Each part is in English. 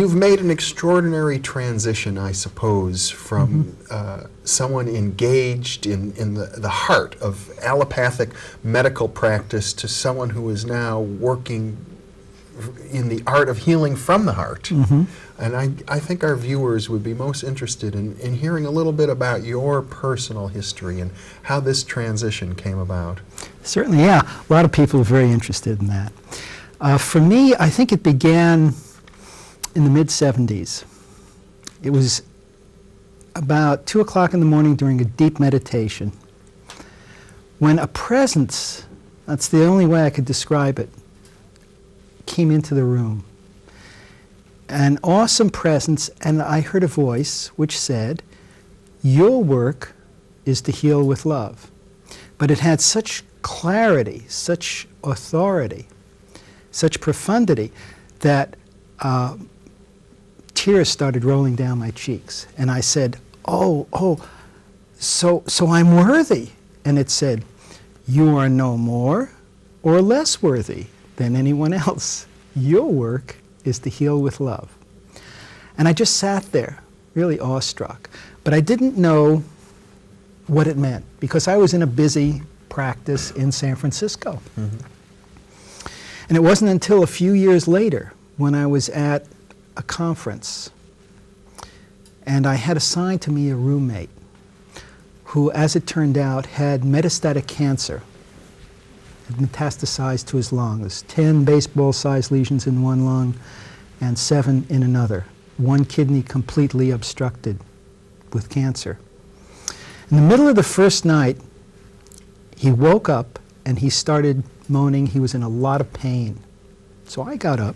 You've made an extraordinary transition, I suppose, from someone engaged in the heart of allopathic medical practice to someone who is now working in the art of healing from the heart. And I think our viewers would be most interested in hearing a little bit about your personal history and how this transition came about. Certainly, yeah. A lot of people are very interested in that. For me, I think it began in the mid-70s. It was about 2 o'clock in the morning during a deep meditation when a presence, that's the only way I could describe it, came into the room. An awesome presence, and I heard a voice which said, "Your work is to heal with love." But it had such clarity, such authority, such profundity that tears started rolling down my cheeks. And I said, so I'm worthy. And it said, "You are no more or less worthy than anyone else. Your work is to heal with love." And I just sat there, really awestruck. But I didn't know what it meant, because I was in a busy practice in San Francisco. And it wasn't until a few years later, when I was at a conference, and I had assigned to me a roommate who, as it turned out, had metastatic cancer. It metastasized to his lungs, 10 baseball-sized lesions in one lung and 7 in another, one kidney completely obstructed with cancer. In the middle of the first night, he woke up and he started moaning. He was in a lot of pain. So I got up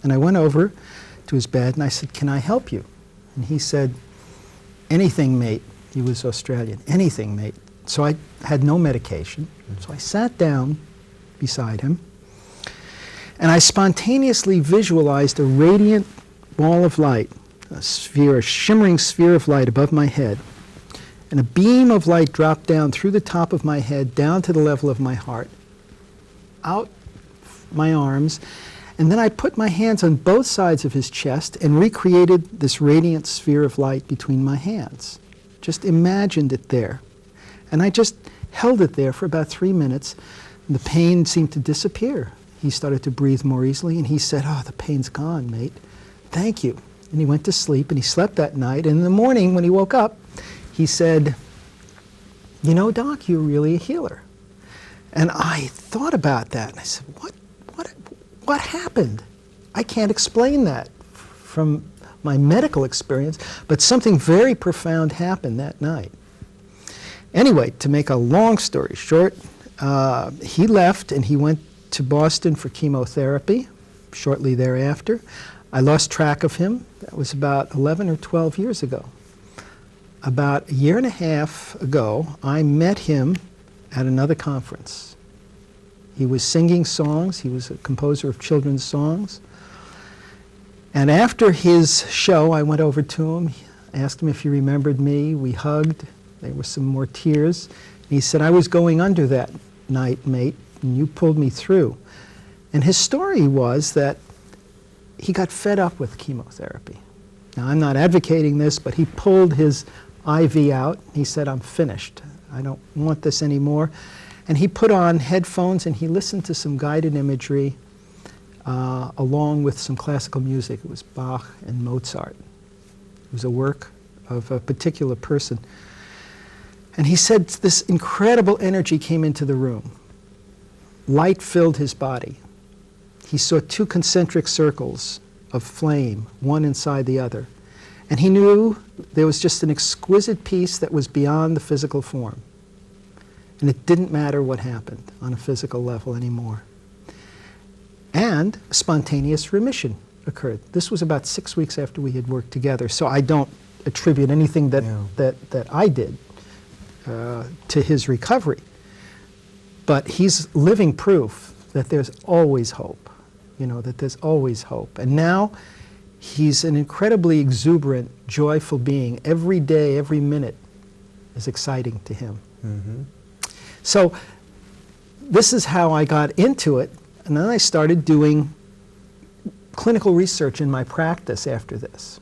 and I went over to his bed and I said, "Can I help you?" And he said, "Anything, mate." He was Australian. "Anything, mate." So I had no medication. So I sat down beside him and I spontaneously visualized a radiant ball of light, a sphere, a shimmering sphere of light above my head. And a beam of light dropped down through the top of my head, down to the level of my heart, out my arms, and then I put my hands on both sides of his chest and recreated this radiant sphere of light between my hands. Just imagined it there. And I just held it there for about 3 minutes, and the pain seemed to disappear. He started to breathe more easily, and he said, "Oh, the pain's gone, mate. Thank you." And he went to sleep, and he slept that night. And in the morning, when he woke up, he said, "You know, Doc, you're really a healer." And I thought about that, and I said, what happened? I can't explain that from my medical experience, but something very profound happened that night. Anyway, to make a long story short, he left and he went to Boston for chemotherapy shortly thereafter. I lost track of him. That was about 11 or 12 years ago. About a year and a half ago, I met him at another conference. He was singing songs. He was a composer of children's songs. And after his show, I went over to him, asked him if he remembered me. We hugged. There were some more tears. He said, "I was going under that night, mate, and you pulled me through." And his story was that he got fed up with chemotherapy. Now, I'm not advocating this, but he pulled his IV out. He said, "I'm finished. I don't want this anymore." And he put on headphones and he listened to some guided imagery along with some classical music. It was Bach and Mozart. It was a work of a particular person. And he said this incredible energy came into the room. Light filled his body. He saw 2 concentric circles of flame, one inside the other. And he knew there was just an exquisite peace that was beyond the physical form. And it didn't matter what happened on a physical level anymore. And spontaneous remission occurred. This was about 6 weeks after we had worked together, so I don't attribute anything that I did to his recovery. But he's living proof that there's always hope, that there's always hope. And now he's an incredibly exuberant, joyful being. Every day, every minute is exciting to him. So this is how I got into it, and then I started doing clinical research in my practice after this.